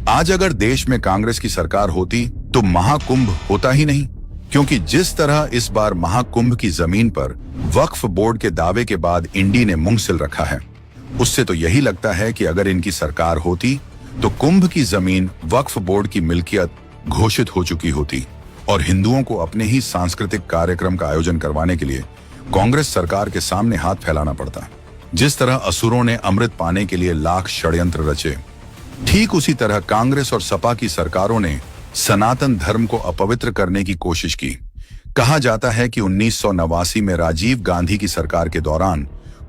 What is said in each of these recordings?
आज अगर देश में कांग्रेस की सरकार होती तो महाकुंभ होता ही नहीं, क्योंकि जिस तरह इस बार महाकुंभ की जमीन पर वक्फ बोर्ड के दावे के बाद इंडी ने मुंह सिल रखा है, उससे तो यही लगता है कि अगर इनकी सरकार होती तो कुंभ की जमीन वक्फ बोर्ड की मिल्कियत घोषित हो चुकी होती और हिंदुओं को अपने ही सांस्कृतिक कार्यक्रम का आयोजन करवाने के लिए कांग्रेस सरकार के सामने हाथ फैलाना पड़ता। जिस तरह असुरों ने अमृत पाने के लिए लाख षड्यंत्र रचे, ठीक उसी तरह कांग्रेस और सपा की सरकारों ने सनातन धर्म को अपवित्र करने की कोशिश की। कहा जाता है कि 1989 में राजीव गांधी की सरकार के दौरान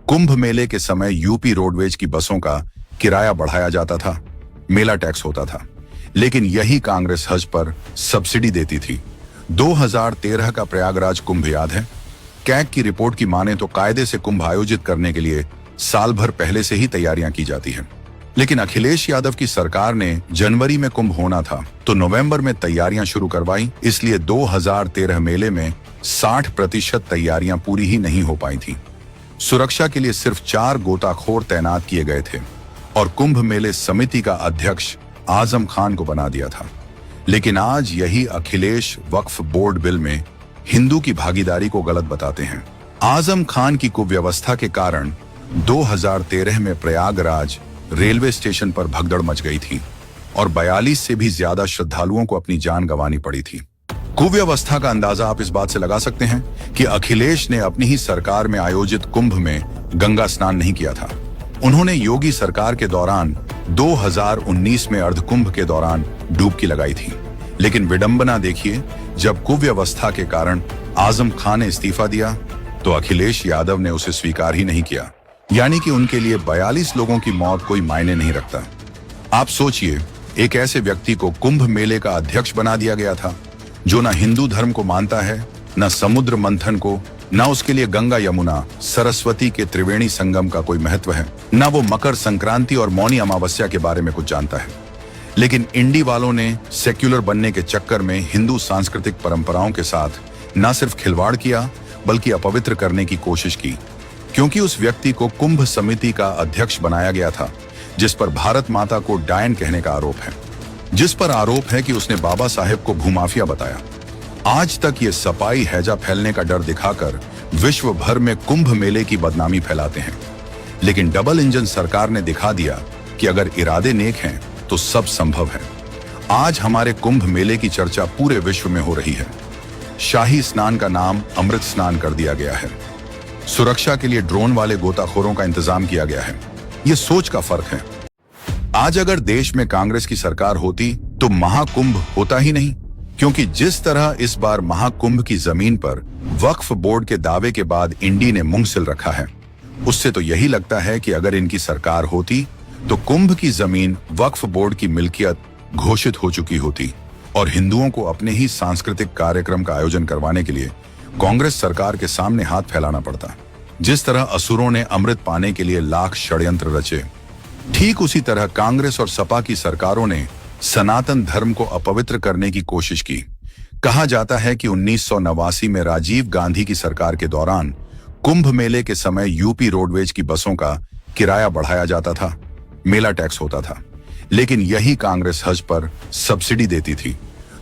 कुंभ मेले के समय यूपी रोडवेज की बसों का किराया बढ़ाया जाता था, मेला टैक्स होता था, लेकिन यही कांग्रेस हज पर सब्सिडी देती थी। 2013 का प्रयागराज कुंभ याद है? कैग की रिपोर्ट की माने तो कायदे से कुंभ आयोजित करने के लिए साल भर पहले से ही तैयारियां की जाती हैं, लेकिन अखिलेश यादव की सरकार ने जनवरी में कुंभ होना था तो नवंबर में तैयारियां शुरू करवाई, इसलिए 2013 मेले में 60% तैयारियां पूरी ही नहीं हो पाई थी। सुरक्षा के लिए सिर्फ 4 गोताखोर तैनात किए गए थे और कुंभ मेले समिति का अध्यक्ष आजम खान को बना दिया था। लेकिन आज यही अखिलेश वक्फ बोर्ड बिल में हिंदू की भागीदारी को गलत बताते हैं। आजम खान की कुव्यवस्था के कारण 2013 में प्रयागराज रेलवे स्टेशन पर भगदड़ मच गई थी और 42 से भी ज्यादा श्रद्धालुओं को अपनी जान गंवानी पड़ी थी। कुव्यवस्था का अंदाजा आप इस बात से लगा सकते हैं कि अखिलेश ने अपनी ही सरकार में आयोजित कुंभ में गंगा स्नान नहीं किया था। उन्होंने योगी सरकार के दौरान 2019 में अर्धकुंभ के दौरान डुबकी लगाई थी। लेकिन विडंबना देखिए, जब कुव्यवस्था के कारण आजम खान ने इस्तीफा दिया तो अखिलेश यादव ने उसे स्वीकार ही नहीं किया, यानी कि उनके लिए 42 लोगों की मौत कोई मायने नहीं रखता। आप सोचिए, एक ऐसे व्यक्ति को कुंभ मेले का अध्यक्ष बना दिया गया था जो ना हिंदू धर्म को मानता है, ना समुद्र मंथन को, ना उसके लिए गंगा यमुना सरस्वती के त्रिवेणी संगम का कोई महत्व है, ना वो मकर संक्रांति और मौनी अमावस्या के बारे में कुछ जानता है। लेकिन इंडी वालों ने सेक्युलर बनने के चक्कर में हिंदू सांस्कृतिक परंपराओं के साथ न सिर्फ खिलवाड़ किया बल्कि अपवित्र करने की कोशिश की, क्योंकि उस व्यक्ति को कुंभ समिति का अध्यक्ष बनाया गया था जिस पर भारत माता को डायन कहने का आरोप है, जिस पर आरोप है कि उसने बाबा साहेब को भूमाफिया बताया। आज तक ये सपाई हैजा फैलने का डर दिखाकर विश्व भर में कुंभ मेले की बदनामी फैलाते हैं। लेकिन डबल इंजन सरकार ने दिखा दिया कि अगर इरादे नेक हैं तो सब संभव है। आज हमारे कुंभ मेले की चर्चा पूरे विश्व में हो रही है। शाही स्नान का नाम अमृत स्नान कर दिया गया है। सुरक्षा के लिए ड्रोन वाले गोताखोरों का इंतजाम किया गया है। ये सोच का फर्क है। आज अगर देश में कांग्रेस की सरकार होती तो महाकुंभ होता ही नहीं, क्योंकि जिस तरह इस बार महाकुंभ की जमीन पर वक्फ बोर्ड के दावे के बाद इंडी ने मुंह सिल रखा है, उससे तो यही लगता है कि अगर इनकी सरकार होती तो कुंभ की जमीन वक्फ बोर्ड की मिल्कियत घोषित हो चुकी होती और हिंदुओं को अपने ही सांस्कृतिक कार्यक्रम का आयोजन करवाने के लिए कांग्रेस सरकार के सामने हाथ फैलाना पड़ता। जिस तरह असुरों ने अमृत पाने के लिए लाख षड्यंत्र रचे, ठीक उसी तरह कांग्रेस और सपा की सरकारों ने सनातन धर्म को अपवित्र करने की कोशिश की। कहा जाता है कि 1989 में राजीव गांधी की सरकार के दौरान कुंभ मेले के समय यूपी रोडवेज की बसों का किराया बढ़ाया जाता था, मेला टैक्स होता था, लेकिन यही कांग्रेस हज पर सब्सिडी देती थी।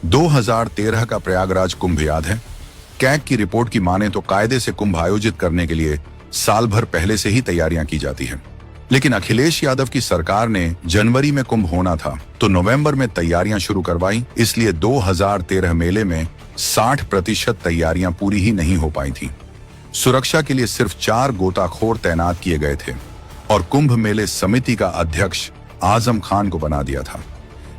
2013 का प्रयागराज कुंभ याद है? कैग की रिपोर्ट की माने तो कायदे से कुंभ आयोजित करने के लिए साल भर पहले से ही तैयारियां की जाती हैं, लेकिन अखिलेश यादव की सरकार ने जनवरी में कुंभ होना था तो नवंबर में तैयारियां शुरू करवाई, इसलिए 2013 मेले में 60% तैयारियां पूरी ही नहीं हो पाई थी। सुरक्षा के लिए सिर्फ 4 गोताखोर तैनात किए गए थे और कुंभ मेले समिति का अध्यक्ष आजम खान को बना दिया था।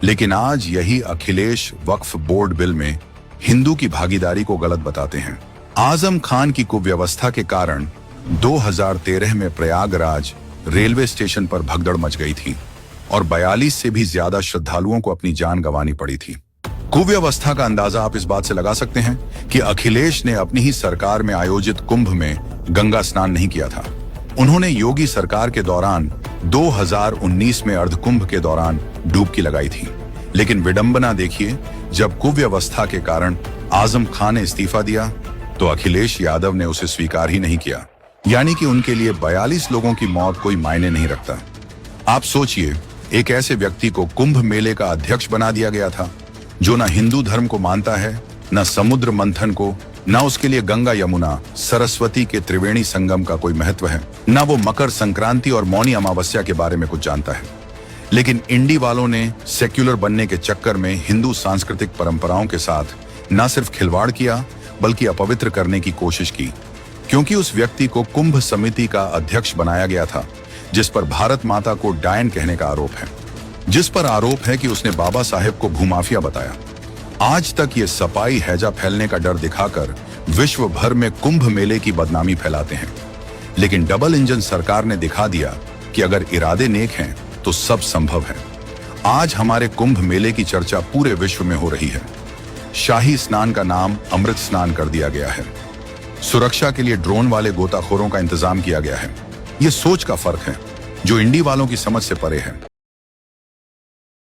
लेकिन आज यही अखिलेश वक्फ बोर्ड बिल में हिंदू की भागीदारी को गलत बताते हैं। आजम खान की कुव्यवस्था के कारण 2013 में प्रयागराज रेलवे स्टेशन पर भगदड़ मच गई थी और 42 से भी ज्यादा श्रद्धालुओं को अपनी जान गंवानी पड़ी थी। कुव्यवस्था का अंदाजा आप इस बात से लगा सकते हैं कि अखिलेश ने अपनी ही सरकार में आयोजित कुंभ में गंगा स्नान नहीं किया था। उन्होंने योगी सरकार के दौरान 2019 में अर्धकुंभ के दौरान डुबकी लगाई थी। लेकिन विडंबना देखिए, जब कुव्यवस्था के कारण आजम खान ने इस्तीफा दिया तो अखिलेश यादव ने उसे स्वीकार ही नहीं किया, यानी कि उनके लिए 42 लोगों की मौत कोई मायने नहीं रखता। आप सोचिए, एक ऐसे व्यक्ति को कुंभ मेले का अध्यक्ष बना दिया गया था जो न हिंदू धर्म को मानता है, न समुद्र मंथन को, न उसके लिए गंगा यमुना सरस्वती के त्रिवेणी संगम का कोई महत्व है, न वो मकर संक्रांति और मौनी अमावस्या के बारे में कुछ जानता है। लेकिन इंडी वालों ने सेक्युलर बनने के चक्कर में हिंदू सांस्कृतिक परंपराओं के साथ न सिर्फ खिलवाड़ किया बल्कि अपवित्र करने की कोशिश की, क्योंकि उस व्यक्ति को कुंभ समिति का अध्यक्ष बनाया गया था जिस पर भारत माता को डायन कहने का आरोप है, जिस पर आरोप है कि उसने बाबा साहेब को भूमाफिया बताया। आज तक ये सपाई हैजा फैलने का डर दिखाकर विश्व भर में कुंभ मेले की बदनामी फैलाते हैं। लेकिन डबल इंजन सरकार ने दिखा दिया कि अगर इरादे नेक हैं तो सब संभव है। आज हमारे कुंभ मेले की चर्चा पूरे विश्व में हो रही है। शाही स्नान का नाम अमृत स्नान कर दिया गया है। सुरक्षा के लिए ड्रोन वाले गोताखोरों का इंतजाम किया गया है। ये सोच का फर्क है जो इंडी वालों की समझ से परे है।